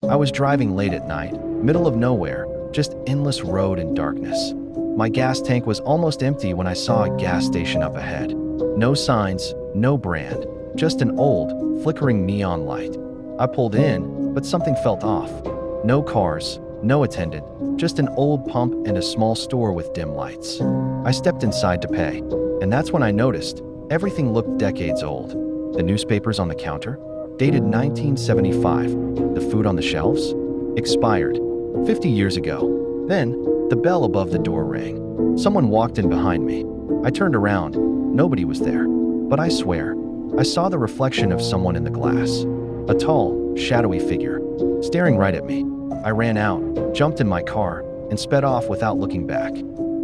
I was driving late at night, middle of nowhere, just endless road and darkness. My gas tank was almost empty when I saw a gas station up ahead. No signs, no brand, just an old, flickering neon light. I pulled in, but something felt off. No cars, no attendant, just an old pump and a small store with dim lights. I stepped inside to pay, and that's when I noticed everything looked decades old. The newspapers on the counter, dated 1975. The food on the shelves, expired, 50 years ago. Then, the bell above the door rang. Someone walked in behind me. I turned around. Nobody was there. But I swear, I saw the reflection of someone in the glass. A tall, shadowy figure, staring right at me. I ran out, jumped in my car, and sped off without looking back.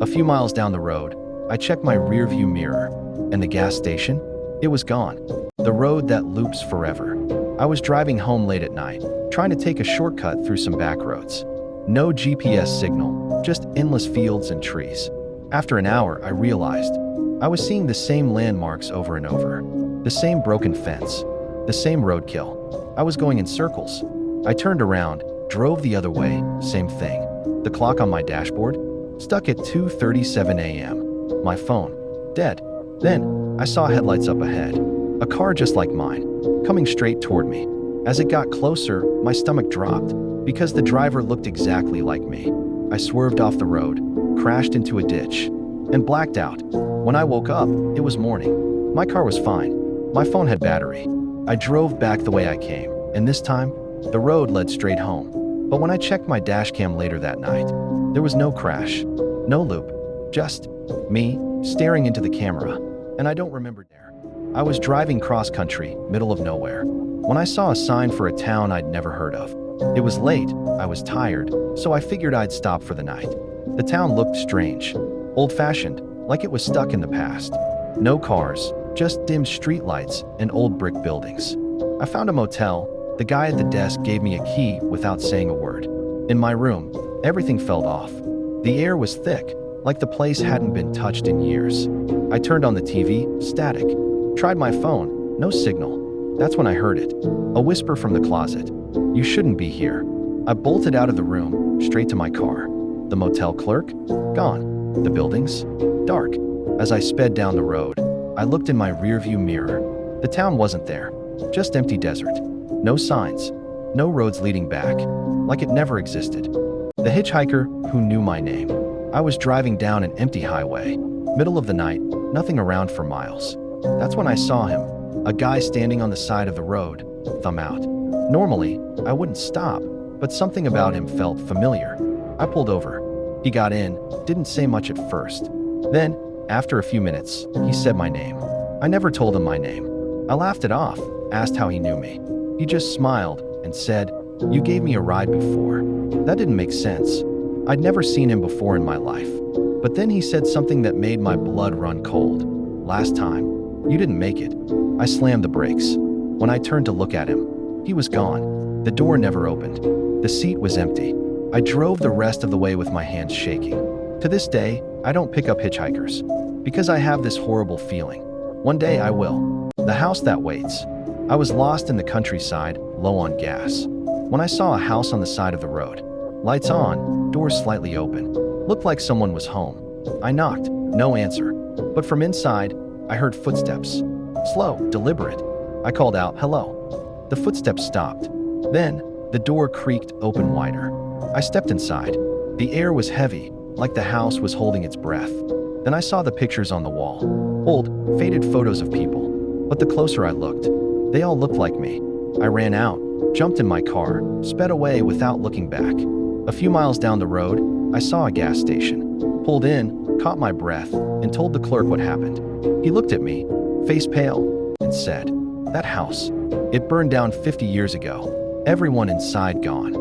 A few miles down the road, I checked my rearview mirror, and the gas station? It was gone. The road that loops forever. I was driving home late at night, trying to take a shortcut through some back roads. No GPS signal, just endless fields and trees. After an hour, I realized I was seeing the same landmarks over and over. The same broken fence, the same roadkill. I was going in circles. I turned around, drove the other way, same thing. The clock on my dashboard, stuck at 2:37 a.m. My phone, dead. Then, I saw headlights up ahead. A car just like mine, coming straight toward me. As it got closer, my stomach dropped, because the driver looked exactly like me. I swerved off the road, crashed into a ditch, and blacked out. When I woke up, it was morning. My car was fine. My phone had battery. I drove back the way I came, and this time, the road led straight home. But when I checked my dashcam later that night, there was no crash, no loop, just me staring into the camera, and I don't remember there. I was driving cross-country, middle of nowhere, when I saw a sign for a town I'd never heard of. It was late, I was tired, so I figured I'd stop for the night. The town looked strange, old-fashioned, like it was stuck in the past. No cars, just dim streetlights and old brick buildings. I found a motel. The guy at the desk gave me a key without saying a word. In my room, everything felt off. The air was thick, like the place hadn't been touched in years. I turned on the TV, static. Tried my phone, no signal. That's when I heard it. A whisper from the closet. "You shouldn't be here." I bolted out of the room, straight to my car. The motel clerk? Gone. The buildings? Dark. As I sped down the road, I looked in my rearview mirror. The town wasn't there. Just empty desert. No signs. No roads leading back. Like it never existed. The hitchhiker who knew my name. I was driving down an empty highway. Middle of the night, nothing around for miles. That's when I saw him. A guy standing on the side of the road, thumb out. Normally, I wouldn't stop, but something about him felt familiar. I pulled over. He got in, didn't say much at first. Then, after a few minutes, he said my name. I never told him my name. I laughed it off, asked how he knew me. He just smiled and said, "You gave me a ride before." That didn't make sense. I'd never seen him before in my life. But then he said something that made my blood run cold. "Last time, you didn't make it." I slammed the brakes. When I turned to look at him, he was gone. The door never opened. The seat was empty. I drove the rest of the way with my hands shaking. To this day, I don't pick up hitchhikers, because I have this horrible feeling. One day I will. The house that waits. I was lost in the countryside, low on gas. When I saw a house on the side of the road, lights on, doors slightly open, looked like someone was home. I knocked, no answer. But from inside, I heard footsteps. Slow, deliberate. I called out, "Hello." The footsteps stopped. Then, the door creaked open wider. I stepped inside. The air was heavy, like the house was holding its breath. Then I saw the pictures on the wall. Old, faded photos of people. But the closer I looked, they all looked like me. I ran out, jumped in my car, sped away without looking back. A few miles down the road, I saw a gas station. Pulled in, caught my breath, and told the clerk what happened. He looked at me, face pale, and said, "That house, it burned down 50 years ago. Everyone inside gone."